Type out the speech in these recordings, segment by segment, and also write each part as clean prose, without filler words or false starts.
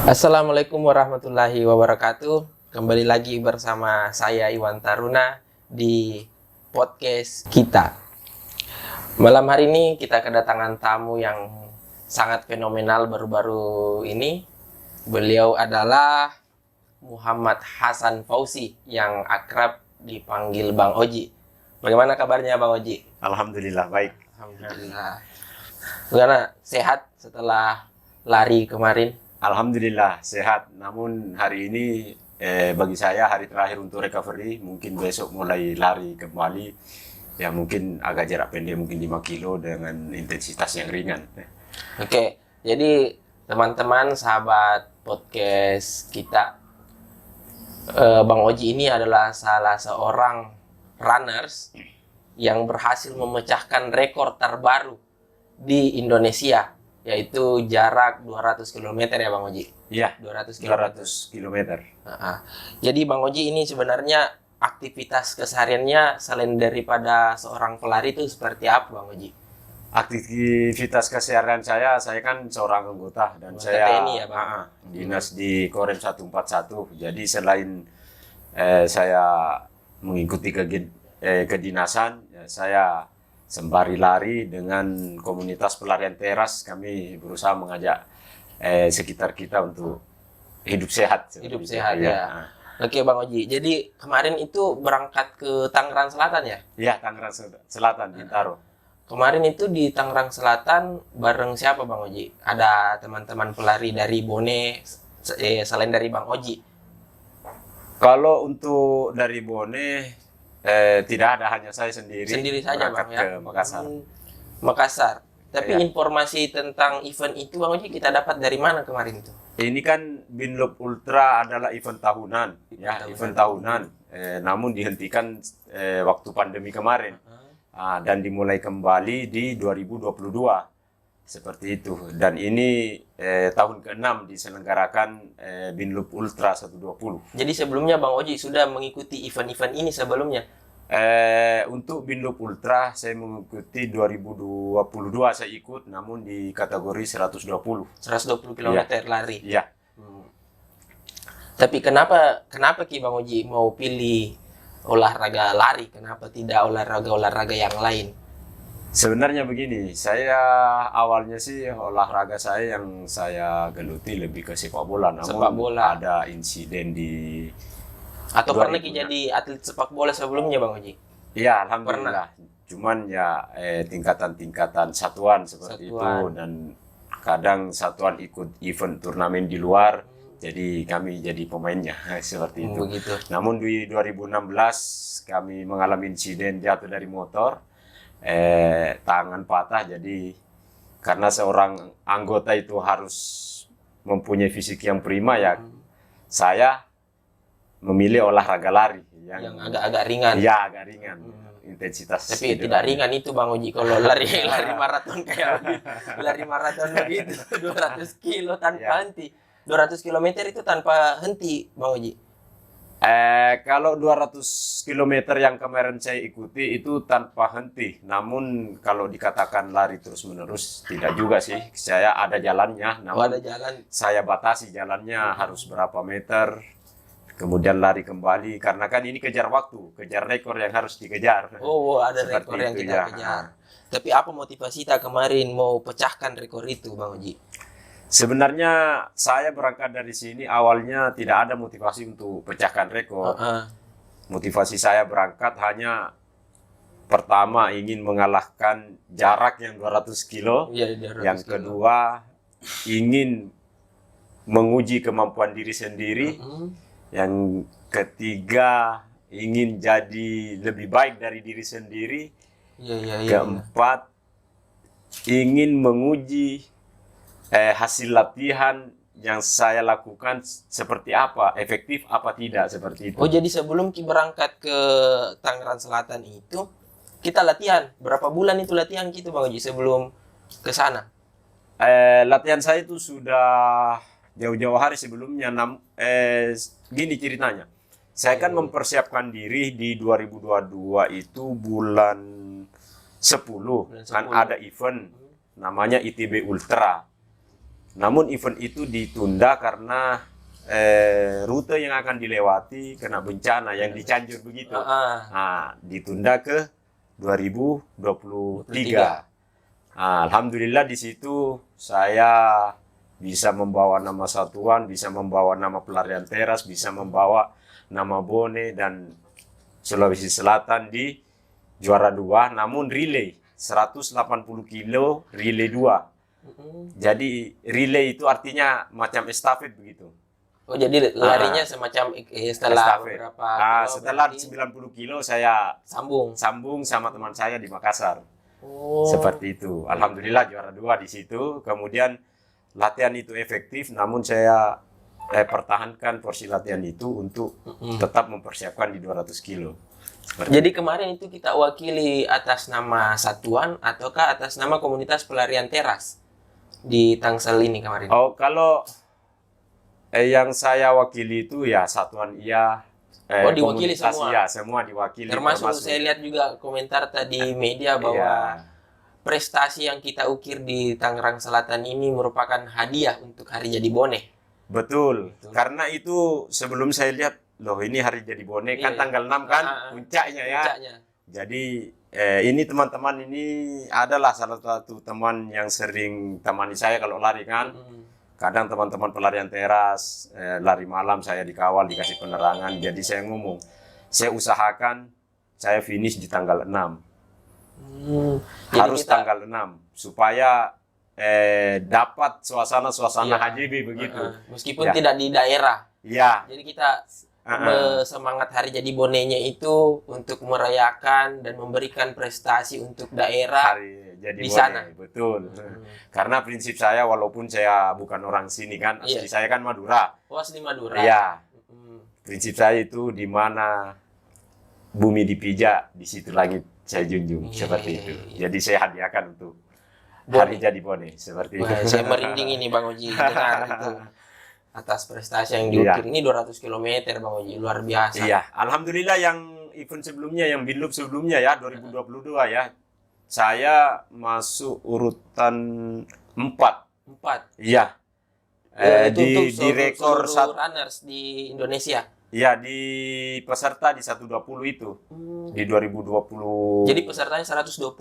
Assalamualaikum warahmatullahi wabarakatuh. Kembali lagi bersama saya Iwan Taruna di podcast kita. Malam hari ini kita kedatangan tamu yang sangat fenomenal baru-baru ini. Beliau adalah Muhammad Hasan Fauzi yang akrab dipanggil Bang Oji. Bagaimana kabarnya Bang Oji? Alhamdulillah baik. Alhamdulillah. Bagaimana, sehat setelah lari kemarin? Alhamdulillah sehat. Namun hari ini bagi saya hari terakhir untuk recovery. Mungkin besok mulai lari kembali. Ya mungkin agak jarak pendek, mungkin 5 kilo dengan intensitas yang ringan. Oke, jadi teman-teman sahabat podcast kita, Bang Oji ini adalah salah seorang runners yang berhasil memecahkan rekor terbaru di Indonesia, yaitu jarak 200 km ya Bang Oji? Iya, 200 km. Jadi Bang Oji ini sebenarnya aktivitas kesehariannya selain daripada seorang pelari itu seperti apa Bang Oji? Aktivitas keseharian saya kan seorang anggota dan Anggota saya TNI ya, Bang? dinas di Korem 141. Jadi selain saya mengikuti kedinasan, ya, saya sembari lari dengan komunitas pelarian teras. Kami berusaha mengajak sekitar kita untuk hidup sehat. Hidup Seperti sehat itu, ya. Oke Bang Oji, jadi kemarin itu berangkat ke Tangerang Selatan ya? Ya, Tangerang Selatan, Bintaro. Kemarin itu di Tangerang Selatan bareng siapa Bang Oji? Ada teman-teman pelari dari Bone selain dari Bang Oji? Kalau untuk dari Bone tidak ada, hanya saya sendiri. Sendiri saja berangkat Bang ya? ke Makassar. Makassar. Tapi Iya. informasi tentang event itu Bang Oji kita dapat dari mana kemarin itu? Ini kan Binloop Ultra adalah event tahunan, event tahunan. Namun dihentikan waktu pandemi kemarin. Dan dimulai kembali di 2022 seperti itu, dan ini tahun ke-6 diselenggarakan Binloop Ultra 120. Jadi sebelumnya Bang Oji sudah mengikuti event-event ini sebelumnya? Untuk Binloop Ultra saya mengikuti 2022, saya ikut namun di kategori 120 km Iya. lari. Iya. Tapi kenapa Ki Bang Oji mau pilih olahraga lari? Kenapa tidak olahraga yang lain? Sebenarnya begini, saya awalnya sih olahraga saya yang saya geluti lebih ke sepak bola, namun Sepak bola. ada insiden di Atau pernah 2000. Ki jadi atlet sepak bola sebelumnya Bang Oji? Iya, alhamdulillah. Cuman ya tingkatan-tingkatan satuan seperti itu, Satuan. dan kadang satuan ikut event turnamen di luar, jadi kami jadi pemainnya seperti itu. Begitu. Namun di 2016 kami mengalami insiden jatuh dari motor, tangan patah. Jadi karena seorang anggota itu harus mempunyai fisik yang prima, ya saya memilih olahraga lari Yang agak-agak ringan. ya agak ringan intensitas. Tapi tidak ringan itu Bang Oji kalau lari maraton kayak begitu. Lari maraton begitu 200 kilo tanpa Ya. henti. 200 km itu tanpa henti Bang Oji. Kalau 200 km yang kemarin saya ikuti itu tanpa henti. Namun kalau dikatakan lari terus-menerus tidak juga sih. Saya ada jalannya, namun Ada jalan. saya batasi jalannya harus berapa meter. Kemudian lari kembali, karena kan ini kejar waktu, kejar rekor yang harus dikejar. Oh, ada Seperti rekor yang itu, kita ya. kejar. Tapi apa motivasi kita kemarin mau pecahkan rekor itu Bang Oji? Sebenarnya saya berangkat dari sini awalnya tidak ada motivasi untuk pecahkan rekor. Motivasi saya berangkat hanya pertama ingin mengalahkan jarak yang 200 kilo. Iya, 200 Yang kilo. kedua ingin menguji kemampuan diri sendiri. Yang ketiga ingin jadi lebih baik dari diri sendiri. Iya. Keempat ingin menguji hasil latihan yang saya lakukan seperti apa, efektif apa tidak, seperti itu. Oh, jadi sebelum Ki berangkat ke Tangerang Selatan itu, kita latihan. Berapa bulan itu latihan gitu Bang Oji sebelum ke sana? Latihan saya itu sudah jauh-jauh hari sebelumnya. Gini ceritanya, saya kan mempersiapkan diri di 2022 itu bulan 10, kan ada event namanya ITB Ultra. Namun event itu ditunda karena rute yang akan dilewati kena bencana yang di Cianjur begitu. Nah, ditunda ke 2023. Nah, alhamdulillah di situ saya bisa membawa nama satuan, bisa membawa nama pelarian teras, bisa membawa nama Bone dan Sulawesi Selatan di juara 2, namun relay 180 kilo relay 2. Jadi relay itu artinya macam estafet begitu. Oh, jadi larinya semacam setelah Estafet. beberapa Setelah berarti 90 kilo saya sambung. sama teman saya di Makassar. Oh. Seperti itu. Alhamdulillah juara 2 di situ. Kemudian latihan itu efektif, namun saya pertahankan porsi latihan itu untuk tetap mempersiapkan di 200 kilo. Jadi kemarin itu kita wakili atas nama satuan ataukah atas nama komunitas pelarian teras di Tangsel ini kemarin? Oh, kalau yang saya wakili itu ya satuan iya. Diwakili komunitas semua? Iya, semua diwakili. Termasuk saya lihat juga komentar tadi media bahwa prestasi yang kita ukir di Tangerang Selatan ini merupakan hadiah untuk Hari Jadi Bone. Betul. Karena itu sebelum saya lihat, loh ini Hari Jadi Bone kan tanggal 6 kan puncaknya ya. Jadi ini teman-teman ini adalah salah satu teman yang sering temani saya kalau lari kan. Kadang teman-teman pelarian teras, lari malam saya dikawal, dikasih penerangan. Jadi saya ngomong, saya usahakan saya finish di tanggal 6. Harus tanggal 6 supaya dapat suasana HJB begitu. Meskipun tidak di daerah. Iya. Jadi kita semangat Hari Jadi Bonenya itu untuk merayakan dan memberikan prestasi untuk daerah Jadi di Bone, sana. betul. Karena prinsip saya walaupun saya bukan orang sini kan, asli saya kan Madura. Oh, asli Madura. Iya. Prinsip saya itu di mana bumi dipijak, di situ langit saya junjung, seperti itu. Jadi saya hadiahkan untuk Hari Jadi Bone, seperti itu. Saya merinding ini Bang Oji dengar itu. Atas prestasi yang diukir ini 200 km Bang Oji, luar biasa. Iya, alhamdulillah yang event sebelumnya, yang Binlup sebelumnya ya, 2022 ya. Saya masuk urutan 4. Iya. Itu Di rekor runners di Indonesia. Iya, di peserta di 120 itu. Di 2020. Jadi pesertanya 120.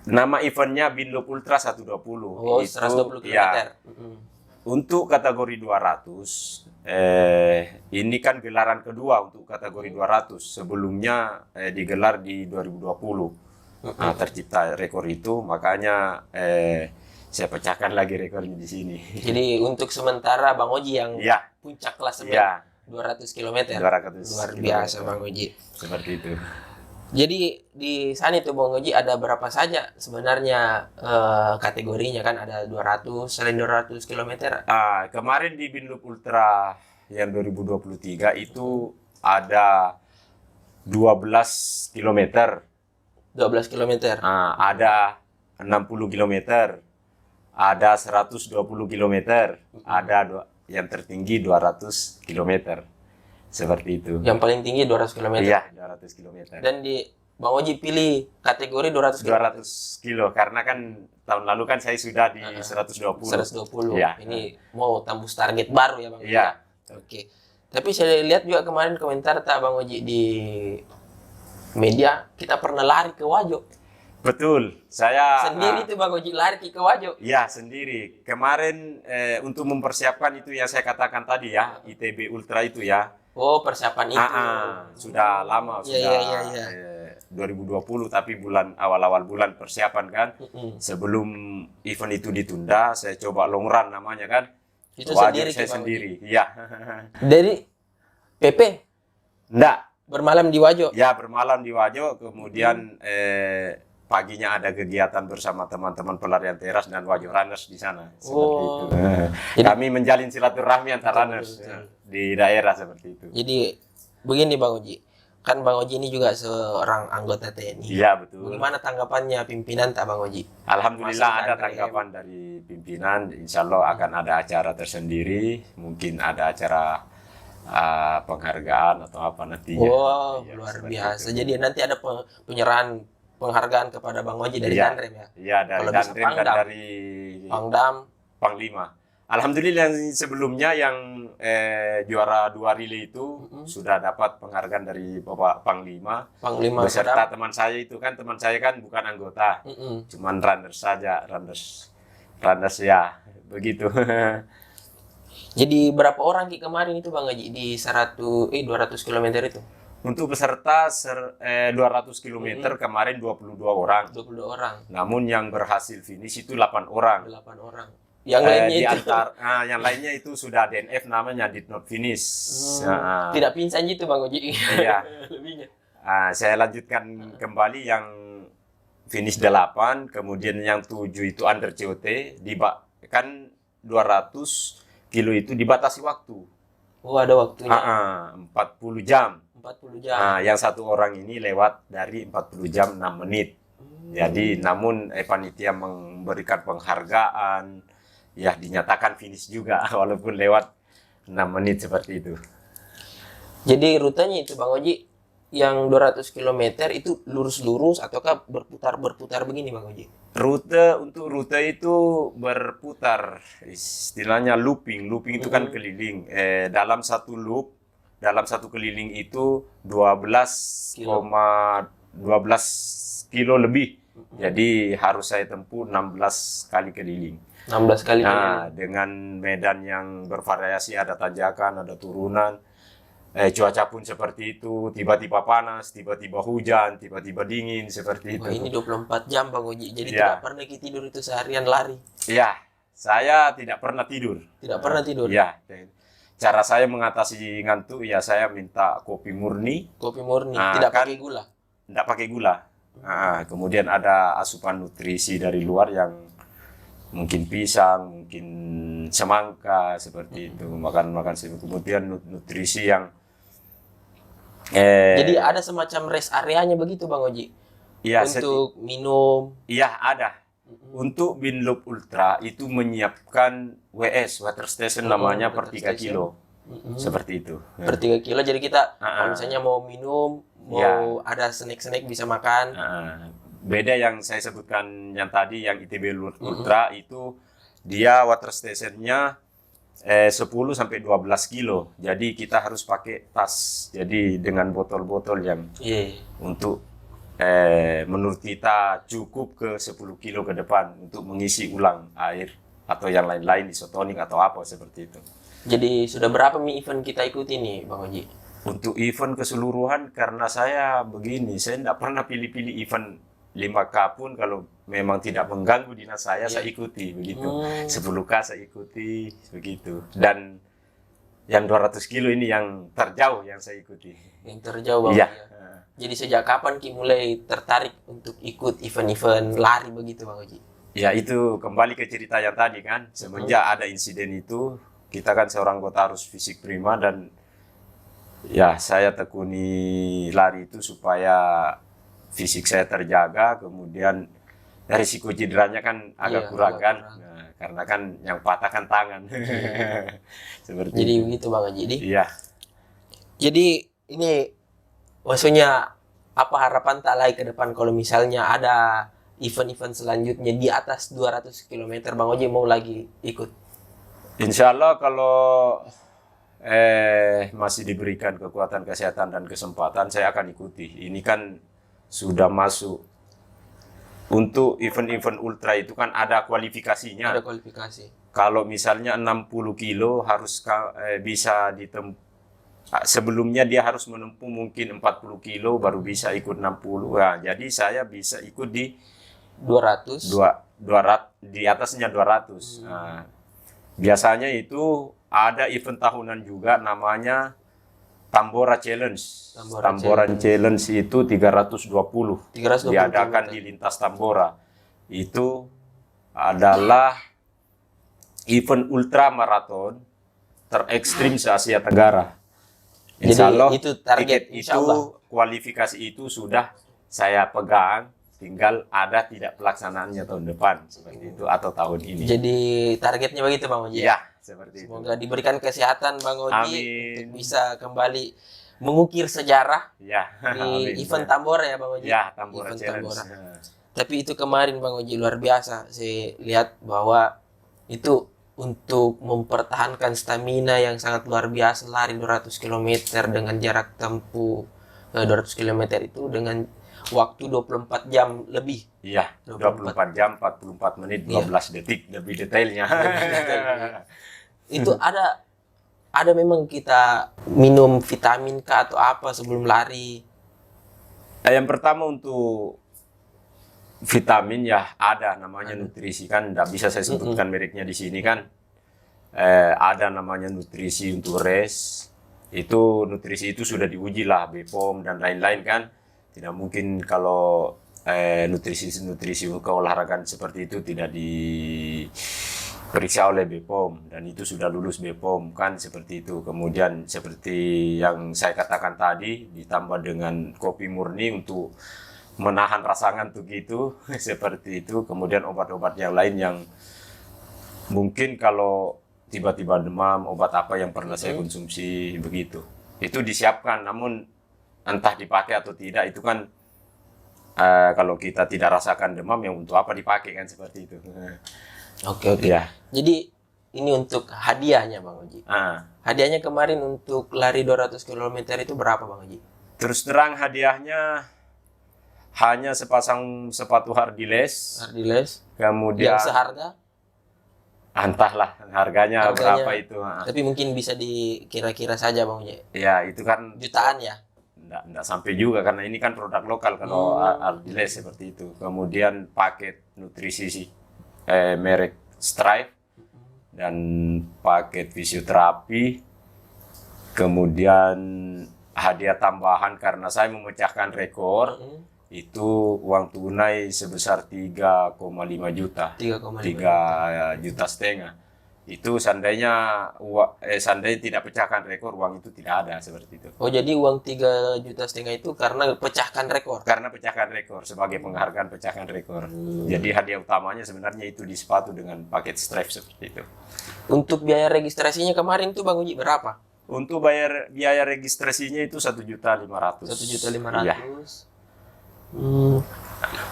Nama eventnya Binlup Ultra 120. Oh, 120 km. Ya. Untuk kategori 200, ini kan gelaran kedua untuk kategori 200. Sebelumnya digelar di 2020. Nah, tercipta rekor itu, makanya saya pecahkan lagi rekornya di sini. Jadi untuk sementara Bang Oji yang puncak klasemen 200 km. 200 luar biasa Bang Oji. Seperti itu. Jadi di sana itu Bang Oji ada berapa saja sebenarnya kategorinya kan, ada 200, selain 200 km. Kemarin di Binlup Ultra yang 2023 itu ada 12 km. 12 km. Ada 60 km. Ada 120 km. Ada yang tertinggi 200 km. Seperti itu. Yang paling tinggi 200 km. Iya, 200 km. Dan di Bang Oji pilih kategori 200 km. 200 kilo karena kan tahun lalu kan saya sudah di 120. 120. Ya. Ini mau tembus target baru ya Bang Oji. Iya. Oke. Tapi saya lihat juga kemarin komentar Bang Oji di media, kita pernah lari ke Wajo. Betul. Saya sendiri tuh Bang Oji lari ke Wajo. Iya, sendiri. Kemarin untuk mempersiapkan itu yang saya katakan tadi ya, ITB Ultra itu ya. Oh, persiapan itu. Sudah lama, sudah 2020 tapi awal-awal bulan persiapan kan. Sebelum event itu ditunda, saya coba long run namanya kan. Itu Wajo sendiri saya sendiri. Iya. Dari PP? Enggak. Bermalam di Wajo? Ya, bermalam di Wajo, kemudian paginya ada kegiatan bersama teman-teman pelarian teras dan Wajo Runners di sana. Seperti itu. Jadi, kami menjalin silaturahmi antar runners di daerah seperti itu. Jadi begini Bang Oji, kan Bang Oji ini juga seorang anggota TNI. Iya, betul. Bagaimana tanggapannya pimpinan Bang Oji? Alhamdulillah ada tanggapan dari pimpinan. Insya Allah akan ada acara tersendiri, mungkin ada acara penghargaan atau apa nantinya. Wow, ya, luar biasa. Itu. Jadi nanti ada penyerahan penghargaan kepada Bang Oji dari Danrem ya? Iya, dari Danrem dan dari Pangdam. Panglima. Alhamdulillah yang sebelumnya yang juara 2 relay itu sudah dapat penghargaan dari Bapak Panglima. Panglima Beserta teman saya itu kan, teman saya kan bukan anggota, cuman runner saja, runners ya, begitu. Jadi berapa orang Ki kemarin itu Bang Haji di 200 km itu? Untuk peserta 200 km kemarin 22 orang. 22 orang. Namun yang berhasil finish itu 8 orang. 8 orang. Yang lainnya itu yang lainnya itu sudah DNF, namanya did not finish. Tidak pingsan gitu Bang Haji. Iya. Lebihnya. Saya lanjutkan kembali yang finish 8, kemudian yang 7 itu under COT, kan 200 kilo itu dibatasi waktu. Oh, ada waktunya. 40 jam. 40 jam. Yang satu orang ini lewat dari 40 jam 6 menit. Jadi namun panitia memberikan penghargaan, ya dinyatakan finish juga walaupun lewat 6 menit seperti itu. Jadi rutenya itu Bang Haji yang 200 km itu lurus-lurus ataukah berputar-berputar begini Bang Haji? Untuk rute itu berputar, istilahnya looping. Looping itu kan keliling. Dalam satu keliling itu 12 kilo lebih. Jadi harus saya tempuh 16 kali keliling. 16 kali keliling. Dengan medan yang bervariasi, ada tanjakan, ada turunan. Cuaca pun seperti itu, tiba-tiba panas, tiba-tiba hujan, tiba-tiba dingin, seperti itu. Wah, ini 24 jam Bang Haji, jadi tidak pernah tidur itu seharian lari? Iya, saya tidak pernah tidur. Tidak pernah tidur? Iya. Cara saya mengatasi ngantuk, ya saya minta kopi murni. Kopi murni, tidak pakai gula? Tidak pakai gula. Kemudian ada asupan nutrisi dari luar yang mungkin pisang, mungkin semangka, seperti itu. Makan kemudian nutrisi yang jadi ada semacam rest areanya begitu Bang Haji? Iya, untuk minum? Iya, ada. Untuk Binloop Ultra itu menyiapkan WS, water station namanya, per 3 kilo. Seperti itu. Per 3 kilo, jadi kita kalau misalnya mau minum, mau ada snack-snack bisa makan. Beda yang saya sebutkan yang tadi, yang ITB Ultra itu dia water stationnya 10-12 kilo. Jadi kita harus pakai tas. Jadi dengan botol-botol yang untuk menurut kita cukup ke 10 kilo ke depan untuk mengisi ulang air atau yang lain-lain, isotonik atau apa seperti itu. Jadi sudah berapa event kita ikuti nih Bang Haji? Untuk event keseluruhan, karena saya begini, saya tidak pernah pilih-pilih event 5K pun, kalau memang tidak mengganggu dinas saya ikuti begitu. 10K saya ikuti begitu. Dan yang 200 kilo ini yang terjauh yang saya ikuti. Yang terjauh Bang. Iya. Jadi sejak kapan Ki mulai tertarik untuk ikut event-event lari begitu Bang Haji? Ya, itu kembali ke cerita yang tadi kan. Semenjak ada insiden itu, kita kan seorang anggota harus fisik prima, dan ya saya tekuni lari itu supaya fisik saya terjaga, kemudian risiko cederanya kan agak kurang kan. Karena kan yang patah kan tangan. Seperti jadi itu. Begitu Bang Haji. Iya. Jadi ini maksudnya apa harapan tak lagi ke depan kalau misalnya ada event-event selanjutnya di atas 200 km Bang Haji mau lagi ikut? Insya Allah kalau masih diberikan kekuatan kesehatan dan kesempatan, saya akan ikuti. Ini kan sudah masuk untuk event-event ultra itu kan ada kualifikasinya. Ada kualifikasi. Kalau misalnya 60 kilo harus bisa ditempuh. Sebelumnya dia harus menempuh mungkin 40 kilo baru bisa ikut 60. Nah, jadi saya bisa ikut di 200. 200 di atasnya 200. Nah, biasanya itu ada event tahunan juga namanya Tambora Challenge. Tambora Challenge itu 320 diadakan di lintas Tambora. Itu adalah event ultra maraton terekstrim se Asia Tenggara. Insya Allah, itu target itu kualifikasi itu sudah saya pegang, tinggal ada tidak pelaksanaannya tahun depan seperti itu atau tahun ini. Jadi targetnya begitu Bang Haji? Ya, seperti Semoga diberikan kesehatan Bang Haji untuk bisa kembali mengukir sejarah di event Tambora ya Bang Haji? Ya, Tambora Challenge. Tapi itu kemarin Bang Haji luar biasa. Saya lihat bahwa itu untuk mempertahankan stamina yang sangat luar biasa lari 200 km dengan jarak tempuh 200 km itu dengan waktu 24 jam lebih. Iya, 24 jam, 44 menit, 12 detik lebih detailnya. Itu ada memang kita minum vitamin kah atau apa sebelum lari? Yang pertama untuk vitamin ya ada namanya nutrisi kan, tidak bisa saya sebutkan mereknya di sini kan. Ada namanya nutrisi untuk race. Itu nutrisi itu sudah diuji lah BPOM dan lain-lain kan. Tidak mungkin kalau nutrisi keolahragaan seperti itu tidak diperiksa oleh BPOM, dan itu sudah lulus BPOM kan, seperti itu. Kemudian seperti yang saya katakan tadi, ditambah dengan kopi murni untuk menahan rasa ngantuk itu seperti itu. Kemudian obat-obat yang lain yang mungkin kalau tiba-tiba demam, obat apa yang pernah saya konsumsi begitu, itu disiapkan. Namun entah dipakai atau tidak itu kan kalau kita tidak rasakan demam, yang untuk apa dipakai kan, seperti itu. Oke. Ya. Jadi ini untuk hadiahnya Bang Oji. Hadiahnya kemarin untuk lari 200 km itu berapa Bang Oji? Terus terang hadiahnya hanya sepasang sepatu Hardiles. Kemudian yang seharga? Entahlah harganya berapa itu. Tapi mungkin bisa dikira-kira saja Bang Oji. Ya itu kan jutaan ya? Nggak sampai juga, karena ini kan produk lokal kalau Hardiles seperti itu. Kemudian paket nutrisi merek Strive, dan paket fisioterapi. Kemudian hadiah tambahan karena saya memecahkan rekor, itu uang tunai sebesar 3,5 juta. 3,5 juta setengah. Itu seandainya tidak pecahkan rekor, uang itu tidak ada, seperti itu. Oh, jadi uang 3,5 juta itu karena pecahkan rekor? Karena pecahkan rekor, sebagai penghargaan pecahkan rekor. Jadi hadiah utamanya sebenarnya itu di sepatu dengan paket Strive, seperti itu. Untuk biaya registrasinya kemarin tuh Bang Uji berapa? Untuk biaya registrasinya itu 1.500.000. 1.500.000. Iya.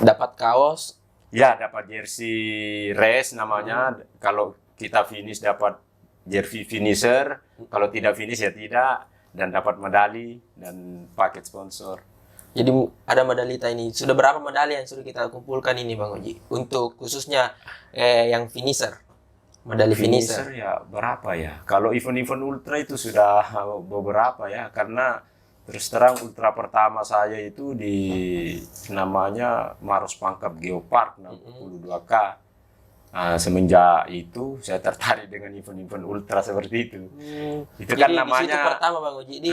Dapat kaos? Ya, dapat jersey race namanya. Kalau kita finish dapat jersey finisher, kalau tidak finish ya tidak, dan dapat medali dan paket sponsor. Jadi ada medali ini. Sudah berapa medali yang sudah kita kumpulkan ini Bang Oji? Untuk khususnya yang finisher. Medali finisher ya berapa ya? Kalau event-event ultra itu sudah beberapa ya, karena terus terang ultra pertama saya itu di namanya Maros Pangkep Geopark 62K. Semenjak itu saya tertarik dengan event-event ultra seperti itu. Itu jadi kan namanya di situ pertama Bang Uji.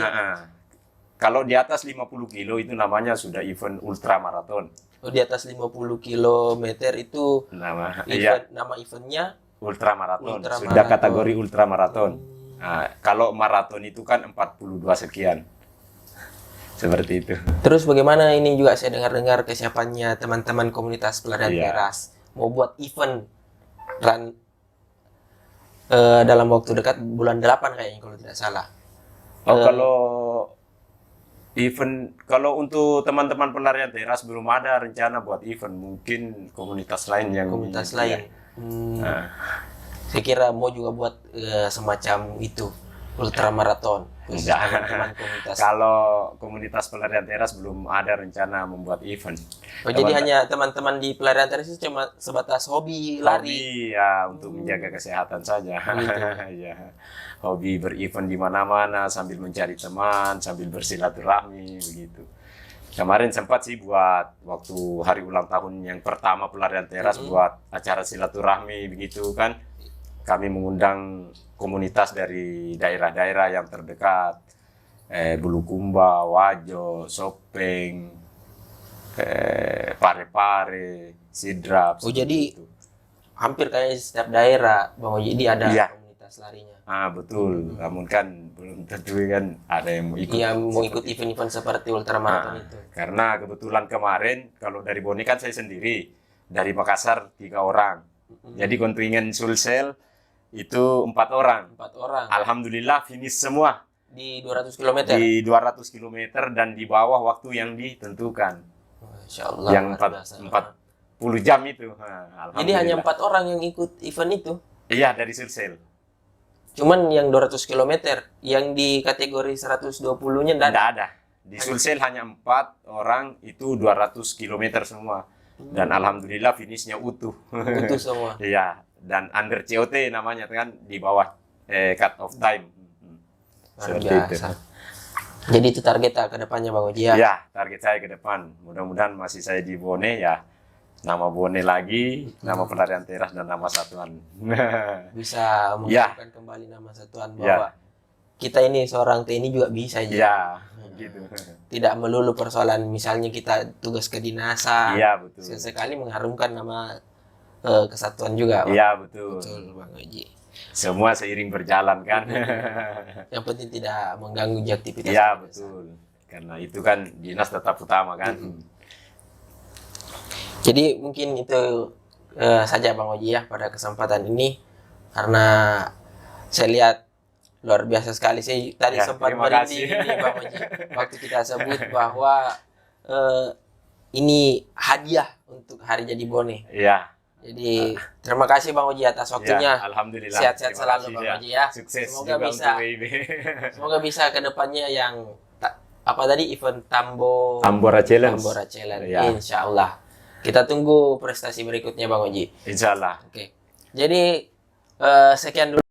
Kalau di atas 50 kilo itu namanya sudah event ultra maraton. Oh, di atas 50 kilometer itu nama eventnya ultra maraton. Sudah kategori ultra maraton. Kalau maraton itu kan 42 sekian. Seperti itu. Terus bagaimana ini juga saya dengar-dengar kesiapannya teman-teman komunitas pelarian teras mau buat event run dalam waktu dekat bulan 8 kayaknya kalau tidak salah. Kalau untuk teman-teman pelarian teras belum ada rencana buat event, mungkin komunitas lain yang lain. Saya kira mau juga buat semacam itu ultramaraton. Kalau komunitas pelarian teras belum ada rencana membuat event. Jadi hanya teman-teman di pelarian teras itu cuma sebatas hobi lari. Hobi ya, untuk menjaga kesehatan saja. Ya. Hobi berevent di mana-mana sambil mencari teman, sambil bersilaturahmi begitu. Kemarin sempat sih buat waktu hari ulang tahun yang pertama pelarian teras buat acara silaturahmi begitu kan. Kami mengundang komunitas dari daerah-daerah yang terdekat, Bulukumba, Wajo, Sopeng, Pare-Pare, Sidrap. Oh, jadi hampir kayak setiap daerah Bang Oji ada komunitas larinya. Betul. Namun kan belum tentu kan ada yang mau ikut. Iya, mau ikut event-event seperti ultramaraton itu. Karena kebetulan kemarin kalau dari Boni kan saya sendiri, dari Makassar 3 orang. Jadi kontingen Sulsel itu 4 orang. 4 orang. Alhamdulillah finish semua di 200 km. Di 200 km dan di bawah waktu yang ditentukan. Masya Allah. Yang 40 jam itu. Jadi hanya 4 orang yang ikut event itu. Iya, dari Sulsel. Cuman yang 200 km, yang di kategori 120-nya enggak Tidak ada. ada. Di Sulsel hanya 4 orang, itu 200 km semua. Dan alhamdulillah finishnya utuh. Utuh semua. Iya, dan under COT namanya kan, di bawah cut off time. Luar Seperti biasa. Jadi itu target ke depannya Bang Oji ya? Ya, target saya ke depan. Mudah-mudahan masih saya di Bone ya. Nama Bone lagi, nama pelarian teras dan nama satuan. Bisa Ya. mengucapkan kembali nama satuan Ya. bahwa kita ini seorang TNI juga bisa aja. Ya, gitu. Tidak melulu persoalan misalnya kita tugas kedinasan. Iya, betul. Sesekali mengharumkan nama kesatuan juga. Bang. Iya, betul. Betul Bang Oji. Semua seiring berjalan kan. Yang penting tidak mengganggu aktivitas. Iya, kita. betul. Karena itu kan dinas tetap utama kan. Jadi mungkin itu saja Bang Oji ya pada kesempatan ini, karena saya lihat luar biasa sekali. Saya tadi Ya, sempat terima merinding kasih. ini Bang Oji waktu kita sebut bahwa ini hadiah untuk Hari Jadi Bone. Iya. Jadi terima kasih Bang Oji atas waktunya. Ya, alhamdulillah. Sehat-sehat Terima selalu kasih, Bang ya. Oji ya. Sukses Semoga juga bisa untuk WIB. semoga bisa ke depannya yang apa tadi event Tambora Challenge. Tambora Challenge. Ya. Insya Allah. Kita tunggu prestasi berikutnya Bang Oji. Insya Allah. Oke. Jadi sekian dulu